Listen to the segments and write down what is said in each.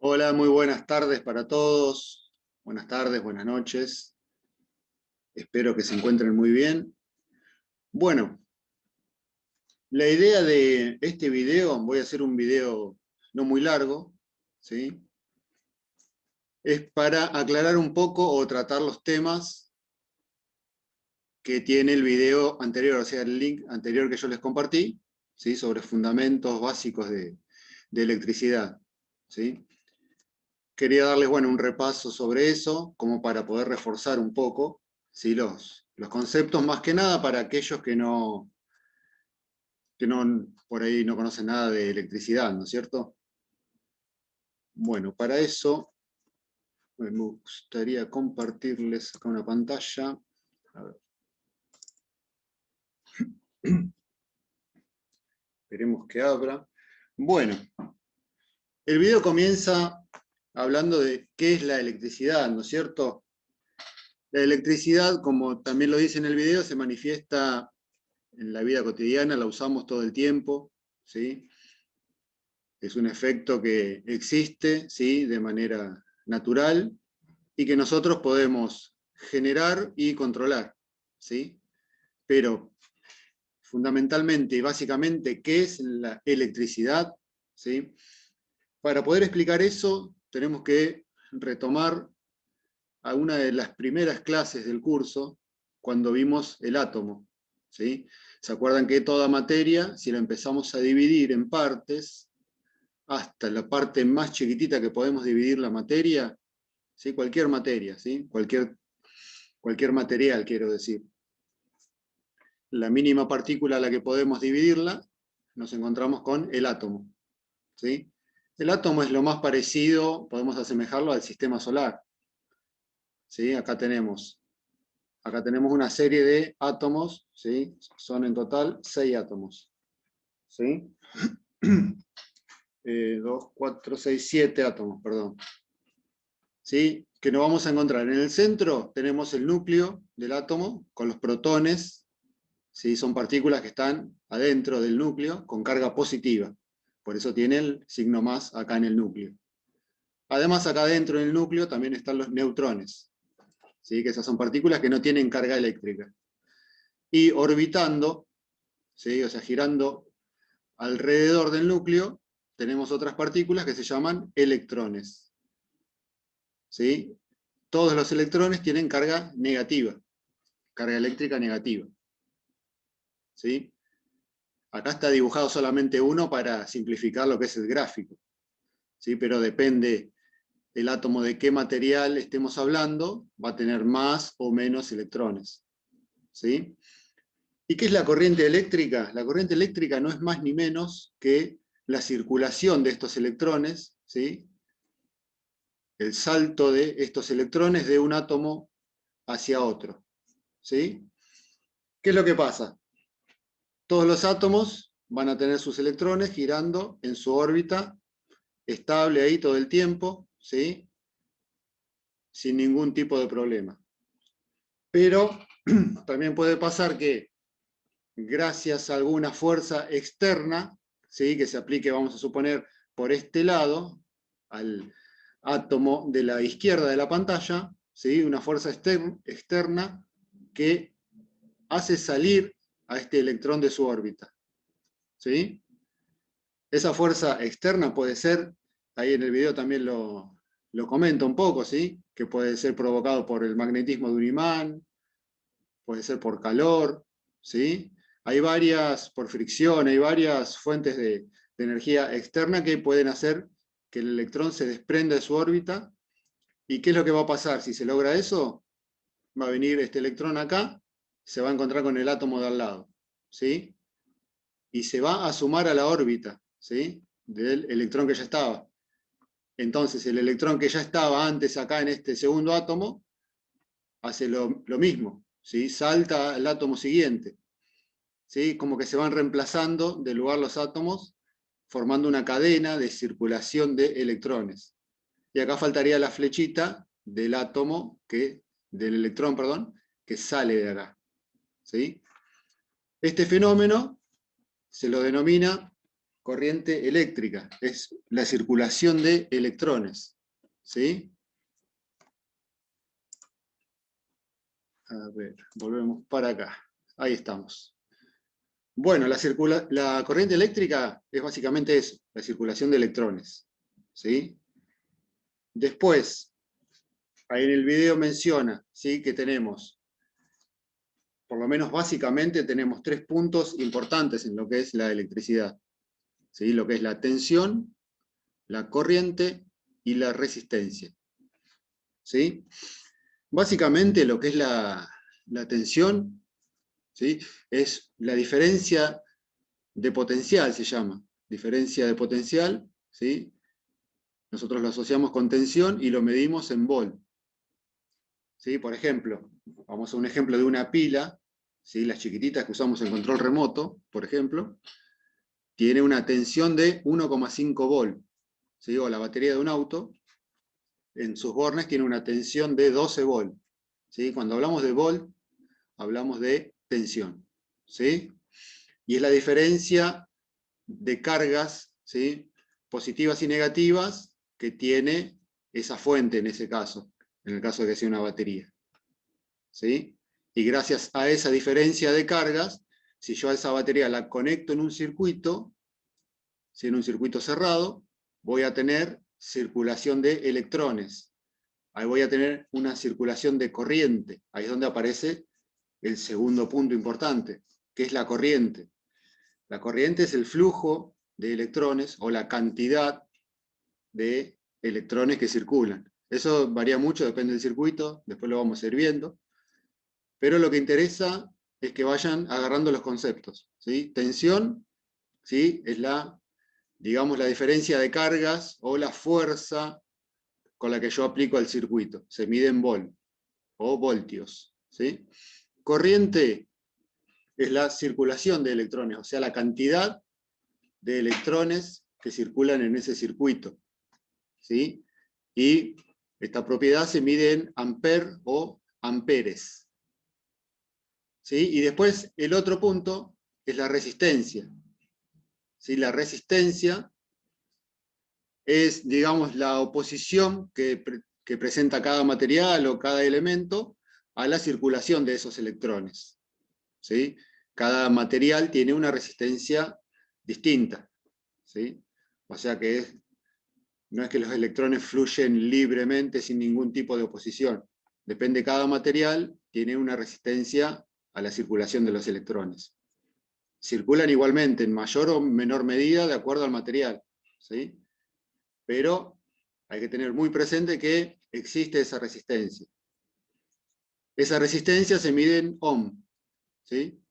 Hola, muy buenas tardes para todos. Buenas tardes, buenas noches. Espero que se encuentren muy bien. Bueno, la idea de este video, voy a hacer un video no muy largo, ¿sí? Es para aclarar un poco o tratar los temas que tiene el video anterior, o sea, el link anterior que yo les compartí, ¿sí? Sobre fundamentos básicos de electricidad, ¿sí? Quería darles, bueno, un repaso sobre eso, como para poder reforzar un poco, ¿sí? Los conceptos, más que nada para aquellos que no por ahí no conocen nada de electricidad, ¿no es cierto? Bueno, para eso me gustaría compartirles acá una pantalla. A ver. Esperemos que abra. Bueno, el video comienza hablando de qué es la electricidad, ¿no es cierto? La electricidad, como también lo dice en el video, se manifiesta en la vida cotidiana, la usamos todo el tiempo, ¿sí? Es un efecto que existe, ¿sí? De manera natural y que nosotros podemos generar y controlar, ¿sí? Pero fundamentalmente y básicamente, ¿qué es la electricidad? ¿Sí? Para poder explicar eso, tenemos que retomar a una de las primeras clases del curso, cuando vimos el átomo, ¿sí? ¿Se acuerdan que toda materia, si la empezamos a dividir en partes, hasta la parte más chiquitita que podemos dividir la materia, ¿sí? Cualquier materia, ¿sí? Cualquier material, quiero decir. La mínima partícula a la que podemos dividirla, nos encontramos con el átomo, ¿sí? El átomo es lo más parecido, podemos asemejarlo al sistema solar, ¿sí? Acá tenemos una serie de átomos, ¿sí? Son en total 6 átomos, ¿sí? 2, 4, 6, 7 átomos, perdón. ¿Sí? Que nos vamos a encontrar. En el centro tenemos el núcleo del átomo con los protones, ¿sí? Son partículas que están adentro del núcleo con carga positiva. Por eso tiene el signo más acá en el núcleo. Además, acá dentro del núcleo también están los neutrones, ¿sí? Que esas son partículas que no tienen carga eléctrica. Y orbitando, ¿sí? O sea, girando alrededor del núcleo, tenemos otras partículas que se llaman electrones, ¿sí? Todos los electrones tienen carga negativa, carga eléctrica negativa, ¿sí? Acá está dibujado solamente uno para simplificar lo que es el gráfico, ¿sí? Pero depende el átomo de qué material estemos hablando, va a tener más o menos electrones, ¿sí? ¿Y qué es la corriente eléctrica? La corriente eléctrica no es más ni menos que la circulación de estos electrones, ¿sí? El salto de estos electrones de un átomo hacia otro, ¿sí? ¿Qué es lo que pasa? Todos los átomos van a tener sus electrones girando en su órbita estable ahí todo el tiempo, ¿sí? Sin ningún tipo de problema. Pero también puede pasar que gracias a alguna fuerza externa, ¿sí? Que se aplique, vamos a suponer, por este lado, al átomo de la izquierda de la pantalla, ¿sí? Una fuerza externa que hace salir a este electrón de su órbita, ¿sí? Esa fuerza externa puede ser, ahí en el video también lo comento un poco, ¿sí? Que puede ser provocado por el magnetismo de un imán, puede ser por calor, ¿sí? Hay varias, por fricción, hay varias fuentes de energía externa que pueden hacer que el electrón se desprenda de su órbita. ¿Y qué es lo que va a pasar? Si se logra eso, va a venir este electrón acá, se va a encontrar con el átomo de al lado, ¿sí? Y se va a sumar a la órbita, ¿sí? Del electrón que ya estaba. Entonces el electrón que ya estaba antes acá en este segundo átomo hace lo mismo, ¿sí? Salta al átomo siguiente, ¿sí? Como que se van reemplazando de lugar los átomos, formando una cadena de circulación de electrones. Y acá faltaría la flechita del átomo, del electrón, perdón, que sale de acá, ¿sí? Este fenómeno se lo denomina corriente eléctrica, es la circulación de electrones. ¿Sí? A ver, volvemos para acá. Ahí estamos. Bueno, la corriente eléctrica es básicamente eso, la circulación de electrones. ¿Sí? Después, ahí en el video menciona, ¿sí?, que tenemos, por lo menos básicamente, tenemos 3 puntos importantes en lo que es la electricidad. ¿Sí? Lo que es la tensión, la corriente y la resistencia. ¿Sí? Básicamente lo que es la tensión, ¿sí?, es la diferencia de potencial, se llama. Diferencia de potencial, ¿sí? Nosotros lo asociamos con tensión y lo medimos en volt. ¿Sí? Por ejemplo, vamos a un ejemplo de una pila, ¿sí?, las chiquititas que usamos en control remoto, por ejemplo, tiene una tensión de 1,5 volt. ¿Sí? O la batería de un auto, en sus bornes tiene una tensión de 12 volt. ¿Sí? Cuando hablamos de volt, hablamos de tensión. ¿Sí? Y es la diferencia de cargas, ¿sí?, positivas y negativas que tiene esa fuente en ese caso, en el caso de que sea una batería. ¿Sí? Y gracias a esa diferencia de cargas, si yo a esa batería la conecto en un circuito, ¿sí?, en un circuito cerrado, voy a tener circulación de electrones. Ahí voy a tener una circulación de corriente. Ahí es donde aparece el segundo punto importante, que es la corriente. La corriente es el flujo de electrones o la cantidad de electrones que circulan. Eso varía mucho, depende del circuito, después lo vamos a ir viendo. Pero lo que interesa es que vayan agarrando los conceptos. ¿Sí? Tensión, ¿sí?, es digamos, la diferencia de cargas o la fuerza con la que yo aplico al circuito. Se mide en volt o voltios. ¿Sí? Corriente es la circulación de electrones, o sea, la cantidad de electrones que circulan en ese circuito. ¿Sí? Y esta propiedad se mide en amper o amperes. ¿Sí? Y después el otro punto es la resistencia. ¿Sí? La resistencia es, digamos, la oposición que presenta cada material o cada elemento a la circulación de esos electrones. ¿Sí? Cada material tiene una resistencia distinta. ¿Sí? O sea que no es que los electrones fluyen libremente sin ningún tipo de oposición. Depende, cada material tiene una resistencia a la circulación de los electrones. Circulan igualmente en mayor o menor medida de acuerdo al material. ¿Sí? Pero hay que tener muy presente que existe esa resistencia. Esa resistencia se mide en ohm. ¿Sí?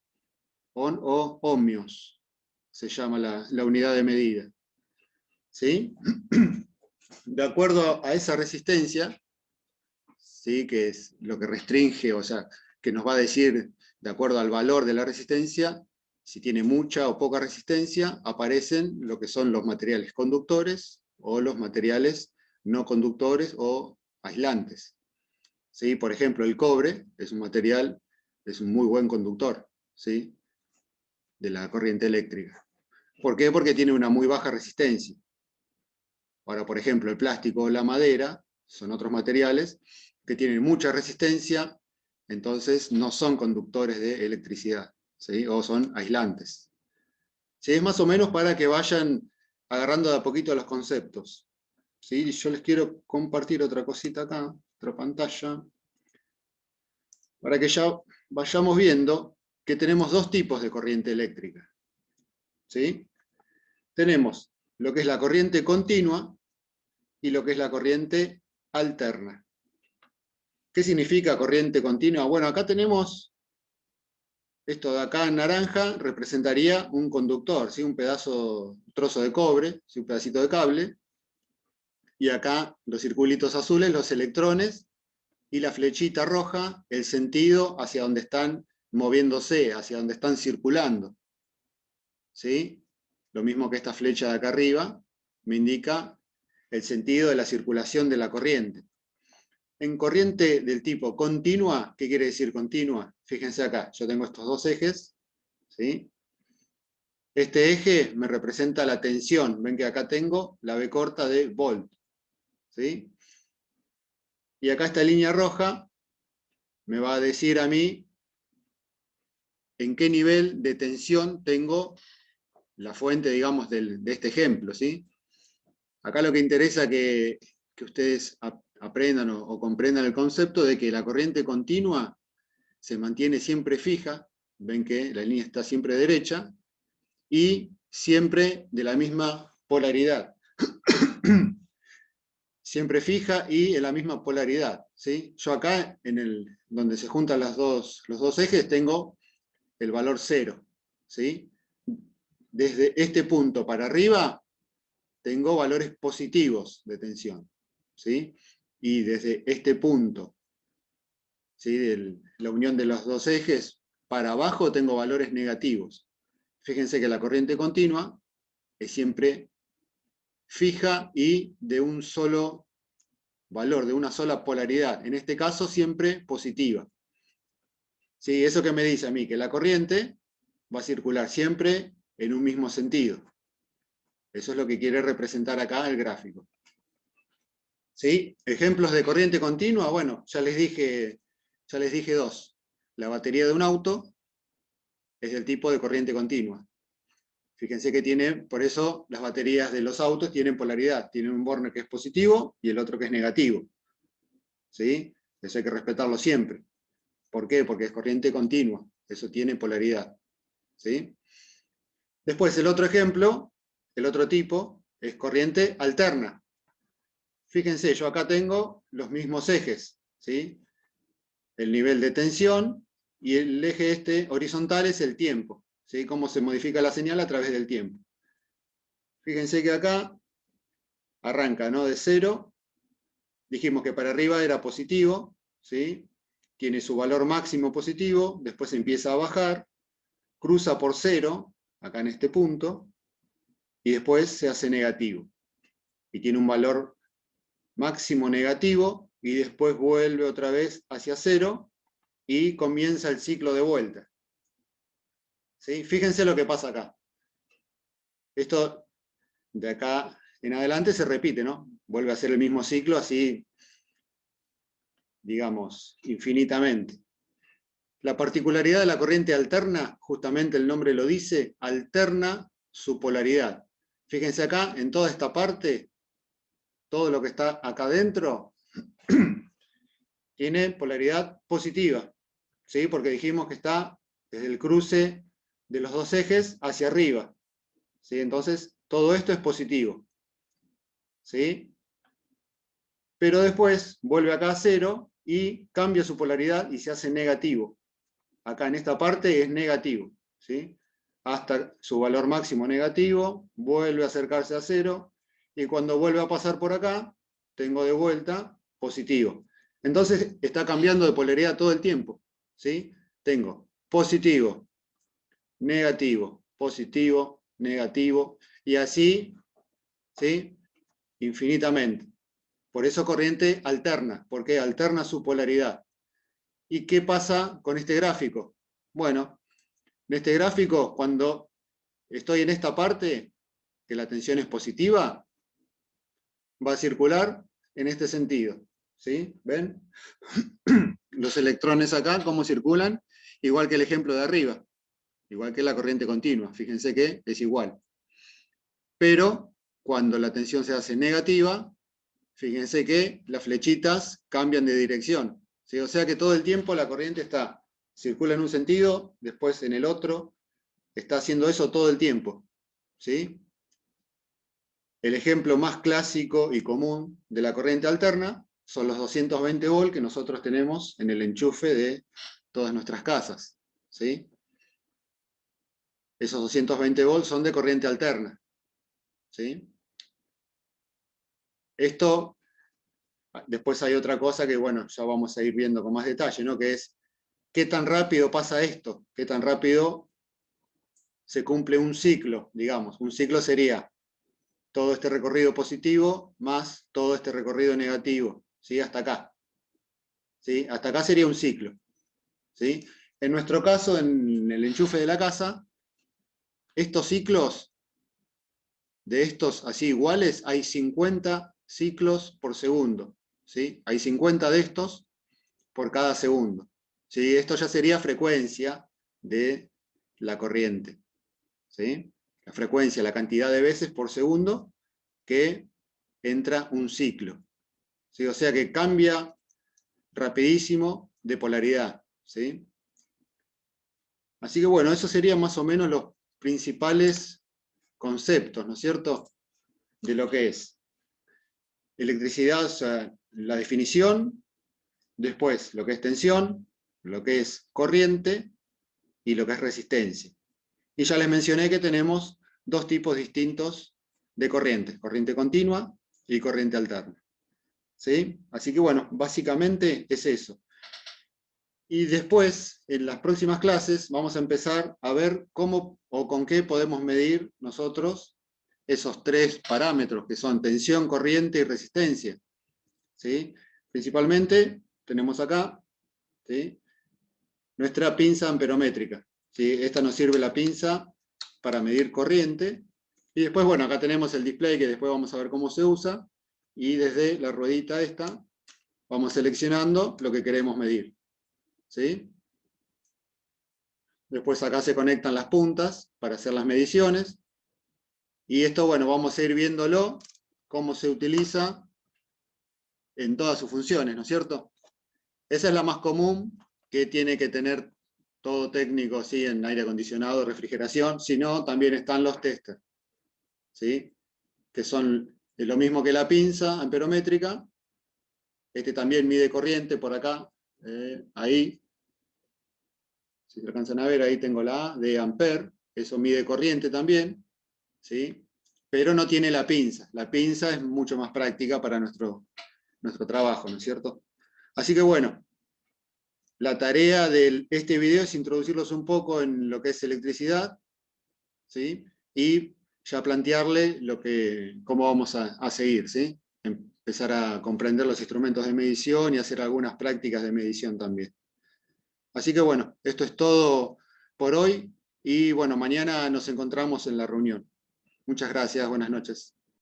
Ohm o ohmios se llama la unidad de medida. ¿Sí? De acuerdo a esa resistencia, ¿sí?, que es lo que restringe, o sea, que nos va a decir, de acuerdo al valor de la resistencia, si tiene mucha o poca resistencia, aparecen lo que son los materiales conductores o los materiales no conductores o aislantes. ¿Sí? Por ejemplo, el cobre es un material, es un muy buen conductor, ¿sí?, de la corriente eléctrica. ¿Por qué? Porque tiene una muy baja resistencia. Ahora, por ejemplo, el plástico o la madera son otros materiales que tienen mucha resistencia, entonces no son conductores de electricidad, ¿sí?, o son aislantes. ¿Sí? Es más o menos para que vayan agarrando de a poquito los conceptos. ¿Sí? Yo les quiero compartir otra cosita acá, otra pantalla, para que ya vayamos viendo que tenemos 2 tipos de corriente eléctrica. ¿Sí? Tenemos lo que es la corriente continua y lo que es la corriente alterna. ¿Qué significa corriente continua? Bueno, acá tenemos, esto de acá en naranja representaría un conductor, ¿sí?, un trozo de cobre, ¿sí?, un pedacito de cable, y acá los circulitos azules, los electrones, y la flechita roja, el sentido hacia donde están moviéndose, hacia donde están circulando. ¿Sí? Lo mismo que esta flecha de acá arriba, me indica el sentido de la circulación de la corriente. En corriente del tipo continua, ¿qué quiere decir continua? Fíjense acá, yo tengo estos 2 ejes, ¿sí? Este eje me representa la tensión. Ven que acá tengo la B corta de volt. ¿Sí? Y acá esta línea roja me va a decir a mí en qué nivel de tensión tengo la fuente, digamos, de este ejemplo. ¿Sí? Acá lo que interesa que ustedes aprendan o comprendan el concepto de que la corriente continua se mantiene siempre fija. Ven que la línea está siempre derecha, y siempre de la misma polaridad. Siempre fija y en la misma polaridad. ¿Sí? Yo acá, donde se juntan los dos ejes, tengo el valor 0. ¿Sí? Desde este punto para arriba, tengo valores positivos de tensión. ¿Sí? Y desde este punto, ¿sí?, de la unión de los dos ejes, para abajo tengo valores negativos. Fíjense que la corriente continua es siempre fija y de un solo valor, de una sola polaridad, en este caso siempre positiva. ¿Sí? Eso que me dice a mí, que la corriente va a circular siempre en un mismo sentido. Eso es lo que quiere representar acá el gráfico. ¿Sí? Ejemplos de corriente continua, bueno, ya les dije dos. La batería de un auto es del tipo de corriente continua. Fíjense que tiene, por eso las baterías de los autos tienen polaridad, tienen un borne que es positivo y el otro que es negativo. ¿Sí? Eso hay que respetarlo siempre. ¿Por qué? Porque es corriente continua, eso tiene polaridad. ¿Sí? Después el otro ejemplo, el otro tipo, es corriente alterna. Fíjense, yo acá tengo los mismos ejes, ¿sí? El nivel de tensión y el eje este horizontal es el tiempo, ¿sí? Cómo se modifica la señal a través del tiempo. Fíjense que acá arranca, ¿no?, de 0, dijimos que para arriba era positivo, ¿sí? Tiene su valor máximo positivo, después empieza a bajar, cruza por 0, acá en este punto, y después se hace negativo. Y tiene un valor máximo negativo, y después vuelve otra vez hacia 0, y comienza el ciclo de vuelta. ¿Sí? Fíjense lo que pasa acá. Esto de acá en adelante se repite, ¿no? Vuelve a ser el mismo ciclo, así, digamos, infinitamente. La particularidad de la corriente alterna, justamente el nombre lo dice, alterna su polaridad. Fíjense acá, en toda esta parte, todo lo que está acá adentro, tiene polaridad positiva, ¿sí? Porque dijimos que está desde el cruce de los dos ejes hacia arriba, ¿sí? Entonces, todo esto es positivo, ¿sí? Pero después vuelve acá a 0 y cambia su polaridad y se hace negativo. Acá en esta parte es negativo, ¿sí? Hasta su valor máximo negativo, vuelve a acercarse a 0, y cuando vuelve a pasar por acá, tengo de vuelta positivo. Entonces está cambiando de polaridad todo el tiempo, ¿sí? Tengo positivo, negativo, positivo, negativo, y así, ¿sí?, infinitamente. Por eso corriente alterna, porque alterna su polaridad. ¿Y qué pasa con este gráfico? Bueno, en este gráfico, cuando estoy en esta parte, que la tensión es positiva, va a circular en este sentido. ¿Sí? ¿Ven? Los electrones acá, cómo circulan, igual que el ejemplo de arriba, igual que la corriente continua. Fíjense que es igual. Pero cuando la tensión se hace negativa, fíjense que las flechitas cambian de dirección. ¿Sí? O sea que todo el tiempo la corriente circula en un sentido, después en el otro, está haciendo eso todo el tiempo. ¿Sí? El ejemplo más clásico y común de la corriente alterna son los 220 volts que nosotros tenemos en el enchufe de todas nuestras casas. ¿Sí? Esos 220 volts son de corriente alterna. ¿Sí? Esto, después hay otra cosa que, bueno, ya vamos a ir viendo con más detalle, ¿no? Que es, ¿qué tan rápido pasa esto? ¿Qué tan rápido se cumple un ciclo, digamos? Un ciclo sería todo este recorrido positivo más todo este recorrido negativo, ¿sí? Hasta acá. ¿Sí? Hasta acá sería un ciclo. ¿Sí? En nuestro caso, en el enchufe de la casa, estos ciclos, de estos así iguales, hay 50 ciclos por segundo. ¿Sí? Hay 50 de estos por cada segundo. ¿Sí? Esto ya sería frecuencia de la corriente. ¿Sí? La frecuencia, la cantidad de veces por segundo que entra un ciclo. ¿Sí? O sea que cambia rapidísimo de polaridad. ¿Sí? Así que bueno, esos serían más o menos los principales conceptos, ¿no es cierto?, de lo que es electricidad, o sea, la definición, después lo que es tensión, lo que es corriente y lo que es resistencia. Y ya les mencioné que tenemos dos tipos distintos de corriente, corriente continua y corriente alterna. ¿Sí? Así que bueno, básicamente es eso. Y después, en las próximas clases, vamos a empezar a ver cómo o con qué podemos medir nosotros esos tres parámetros que son tensión, corriente y resistencia. ¿Sí? Principalmente tenemos acá, ¿sí?, nuestra pinza amperométrica. ¿Sí? Esta nos sirve la pinza para medir corriente. Y después, bueno, acá tenemos el display que después vamos a ver cómo se usa. Y desde la ruedita esta vamos seleccionando lo que queremos medir. ¿Sí? Después acá se conectan las puntas para hacer las mediciones. Y esto, bueno, vamos a ir viéndolo, cómo se utiliza en todas sus funciones, ¿no es cierto? Esa es la más común que tiene que tener todo técnico, ¿sí?, en aire acondicionado, refrigeración. Si no, también están los testers, ¿sí?, que son lo mismo que la pinza amperométrica. Este también mide corriente por acá, ahí. Si se alcanzan a ver, ahí tengo la A de ampere. Eso mide corriente también, ¿sí?, pero no tiene la pinza. La pinza es mucho más práctica para nuestro trabajo, ¿no es cierto? Así que bueno, la tarea de este video es introducirlos un poco en lo que es electricidad, ¿sí?, y ya plantearle cómo vamos a seguir, ¿sí? Empezar a comprender los instrumentos de medición y hacer algunas prácticas de medición también. Así que bueno, esto es todo por hoy y bueno, mañana nos encontramos en la reunión. Muchas gracias, buenas noches.